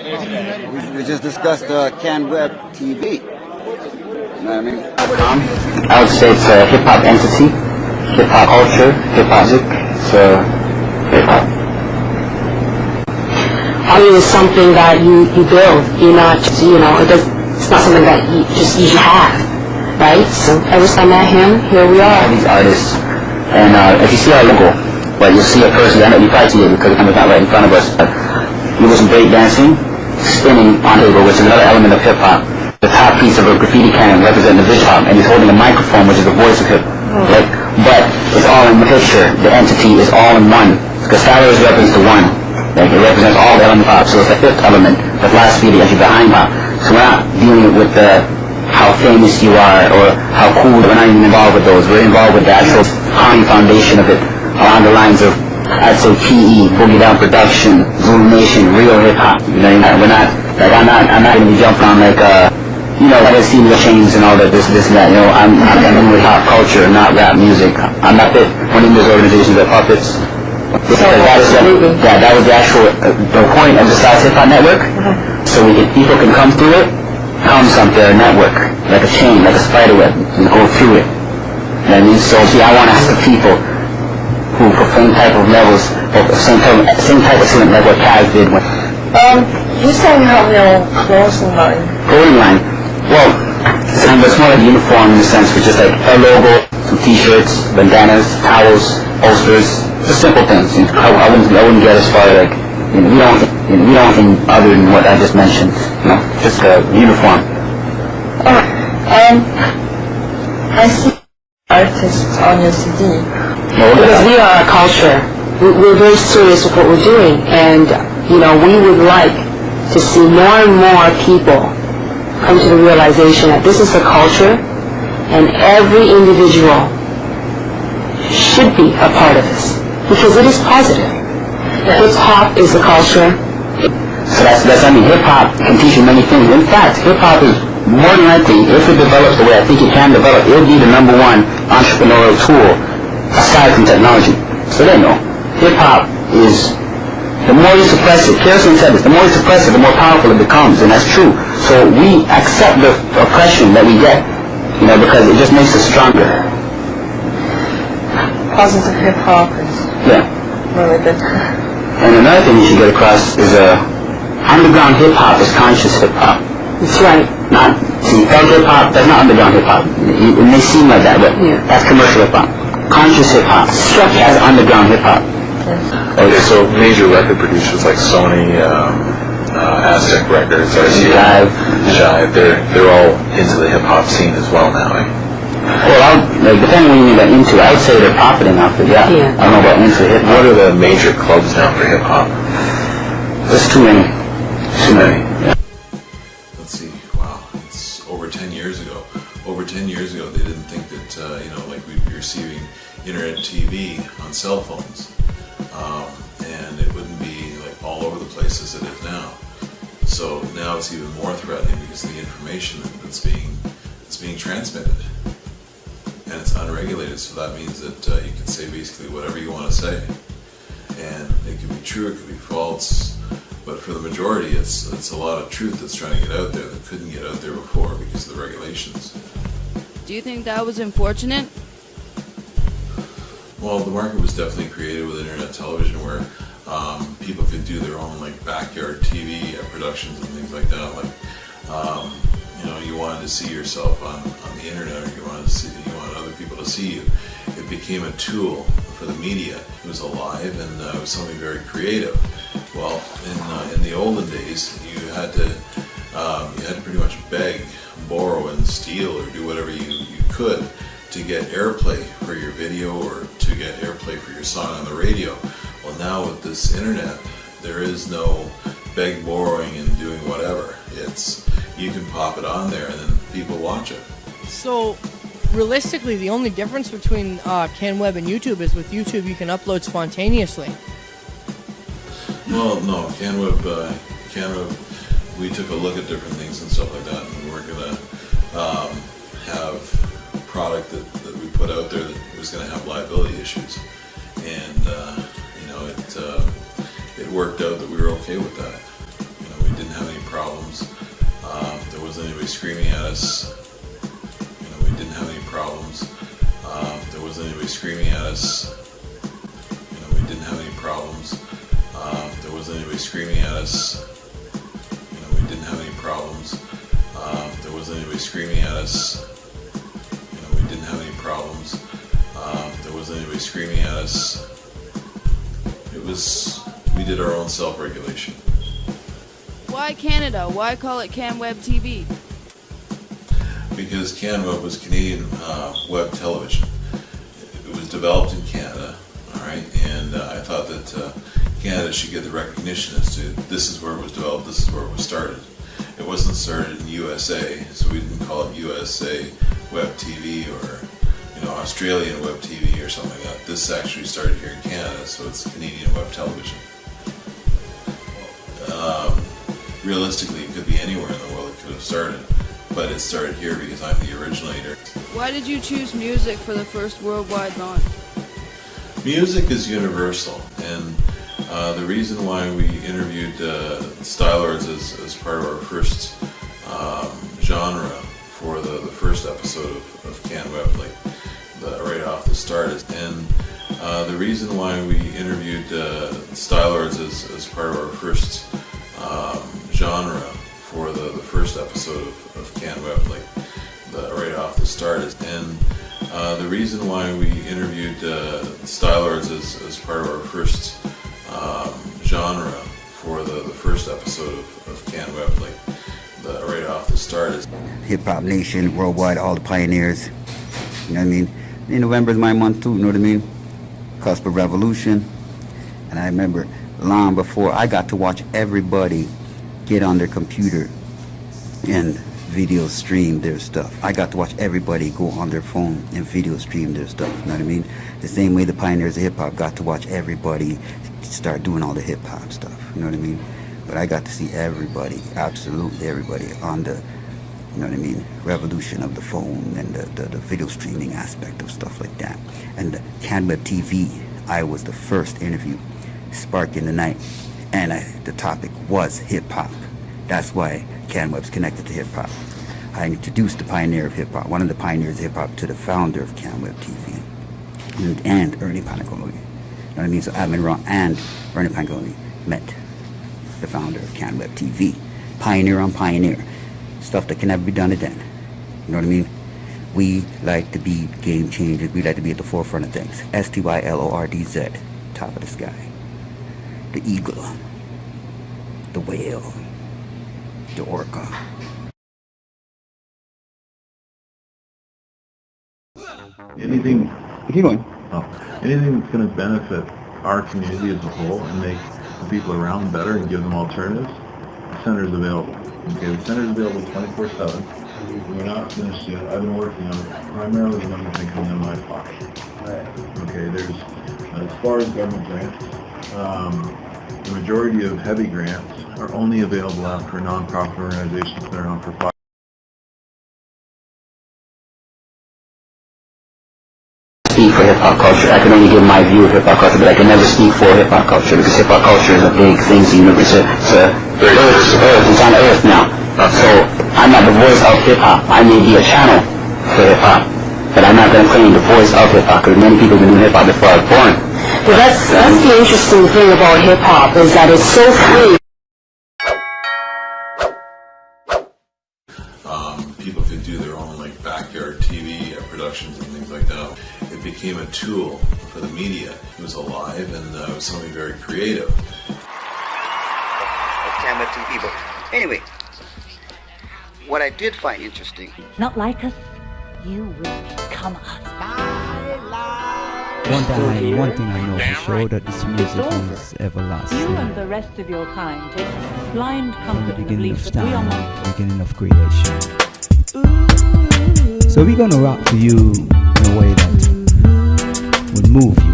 We just discussed CanwebTV. You know what I mean? I would say it's a hip-hop entity, hip-hop culture, hip-hop music, so hip-hop. I mean, it's something that you build. You're not just, it's not something that you have, right? So ever since I met him, here we are. These artists, and if you see our logo, well, you'll see a person, I know you probably see it because the camera's not right in front of us, but we do some break dancing, spinning on table, which is another element of hip-hop. The top piece of a graffiti cannon representing the visual hop, and he's holding a microphone, which is the voice of hip. Right? But it's all in the picture. The entity is all in one. Because Stylordz represents the one. Like, it represents all the elements of hop. So it's the fifth element, the philosophy, the entity behind hop. So we're not dealing with how famous you are or how cool. We're not even involved with those. We're involved with the actual harmony foundation of it, along the lines of, I'd say, PE, Boogie Down Production, Zoom Nation, real hip-hop. You know, we're not, like, I'm not going to be jumping on, like, I just see the chains and all that, this and that, I'm in with hip culture, not rap music. I'm not one of those organizations that puppets. That was the actual, the point of the Stylordz Hip Hop Network. So people can come through it, comes up their network, like a chain, like a spider web, and go through it. You know what I mean? So, I want to ask the people who perform type of levels, or same type of student like what Kaz did. You say you have your clothing line. Clothing line? Well, it's more like a uniform in the sense of just like a logo, some t-shirts, bandanas, towels, holsters, just simple things. I wouldn't get as far like, we don't anything other than what I just mentioned. Just a uniform. I see artists on your CD. Because we are a culture. We're very serious with what we're doing, and we would like to see more and more people come to the realization that this is a culture, and every individual should be a part of this, because it is positive. Hip-hop is a culture. So hip-hop can teach you many things. In fact, hip-hop is more than likely, if it develops the way I think it can develop, it'll be the #1 entrepreneurial tool aside from technology. So hip-hop is, the more you suppress it, Kirsten said this, the more you suppress it, the more powerful it becomes, and that's true. So we accept the oppression that we get, because it just makes us stronger. Positive hip-hop is really good. And another thing you should get across is underground hip-hop is conscious hip-hop. That's right. Thug hip-hop, that's not underground hip-hop. It may seem like that, but that's commercial hip-hop. Conscious hip-hop, as underground hip-hop. Okay, so major record producers like Sony, Aztec Records, RCA, Jive, they're all into the hip-hop scene as well now, eh? Well, depending on what you mean by into, I would say they're profiting off it, I don't know about into hip-hop. What are the major clubs now for hip-hop? There's too many. Too many. Let's see, wow, it's over 10 years ago. Over 10 years ago, they didn't think that, we'd be receiving internet TV on cell phones. And it wouldn't be all over the place as it is now. So now it's even more threatening because of the information that's being transmitted, and it's unregulated. So that means that you can say basically whatever you want to say, and it could be true, it could be false, but for the majority, it's a lot of truth that's trying to get out there that couldn't get out there before because of the regulations. Do you think that was unfortunate? Well, the market was definitely created with internet television where people could do their own backyard TV productions and things like that. You wanted to see yourself on the internet, or you wanted other people to see you. It became a tool for the media. It was alive, and it was something very creative. Well, in the olden days, you had to pretty much beg, borrow, and steal, or do whatever you could to get airplay for your video or to get airplay for your song on the radio. Well, now with this internet, there is no beg, borrowing, and doing whatever. You can pop it on there and then people watch it. So, realistically, the only difference between CanWeb and YouTube is with YouTube you can upload spontaneously. Well, no, CanWeb, we took a look at different things and stuff like that, and we're going to have product that we put out there that was going to have liability issues, and it worked out that we were okay with that. We didn't have anybody screaming at us. You know, we didn't have any problems. There wasn't anybody screaming at us. You know, we didn't have any problems. There wasn't anybody screaming at us. You know, we didn't have any problems. There wasn't anybody screaming at us. You know, we didn't have any problems. There wasn't anybody screaming at us. We did our own self-regulation. Why Canada? Why call it CanwebTV? Because CanWeb was Canadian web television. It was developed in Canada, all right, and I thought that Canada should get the recognition as to this is where it was developed, this is where it was started. It wasn't started in USA, so we didn't call it USA Web TV or Australian Web TV or something like that. This actually started here in Canada, so it's Canadian web television. Realistically, it could be anywhere in the world it could have started, but it started here because I'm the originator. Why did you choose music for the first worldwide launch? Music is universal, and the reason why we interviewed Stylordz as part of our first genre for the first episode of CanWeb, like right off the start, and the reason why we interviewed Stylordz as part of our first genre for the first episode of CanWeb, like right off the start, and the reason why we interviewed Stylordz as part of our first genre for the first episode of CanWeb, like right off the start, is Hip Hop Nation, worldwide, all the pioneers. You know what I mean? In November is my month too, you know what I mean? Cusp of Revolution. And I remember long before I got to watch everybody get on their computer and video stream their stuff. I got to watch everybody go on their phone and video stream their stuff, you know what I mean? The same way the pioneers of hip hop got to watch everybody start doing all the hip hop stuff, you know what I mean? But I got to see everybody, absolutely everybody, on the, you know what I mean, revolution of the phone and the video streaming aspect of stuff like that. And the CanwebTv, I was the first interview, spark in the night, and the topic was hip hop. That's why CanWeb's connected to hip hop. I introduced the pioneer of hip hop, one of the pioneers of hip hop, to the founder of CanwebTv, and Ernie Paniconi. You know what I mean? So Admin Raw and Ernie Paniconi met the founder of CanwebTv. Pioneer on pioneer. Stuff that can never be done again. You know what I mean? We like to be game changers. We like to be at the forefront of things. Stylordz, top of the sky. The eagle. The whale. The orca. Anything, Keep going. anything that's going to benefit our community as a whole and make the people around better and give them alternatives, the center's available. Okay, the center's available 24/7. We're not finished yet. I've been working on it. Primarily the money can come in my pocket. Okay, there's, as far as government grants, the majority of heavy grants are only available after nonprofit organizations that are on for 5. Speak for hip-hop culture. I can only give my view of hip-hop culture, but I can never speak for hip-hop culture because hip-hop culture is a big thing. So it's on Earth now. So I'm not the voice of hip-hop. I may be a channel for hip-hop, but I'm not going to claim the voice of hip-hop because many people have been doing hip-hop before I was born. But that's the interesting thing about hip-hop is that it's so free. People could do their own like backyard TV productions and things like that. It became a tool for the media. It was alive and it was something very creative. CanwebTv, but anyway, what I did find interesting. Not like us, you will become us. One thing I know for sure that this music is everlasting. You and the rest of your kind take blind From the comfort in the beginning belief of that we are time, monsters. the beginning of creation. So we're gonna rock for you in a way that will move you.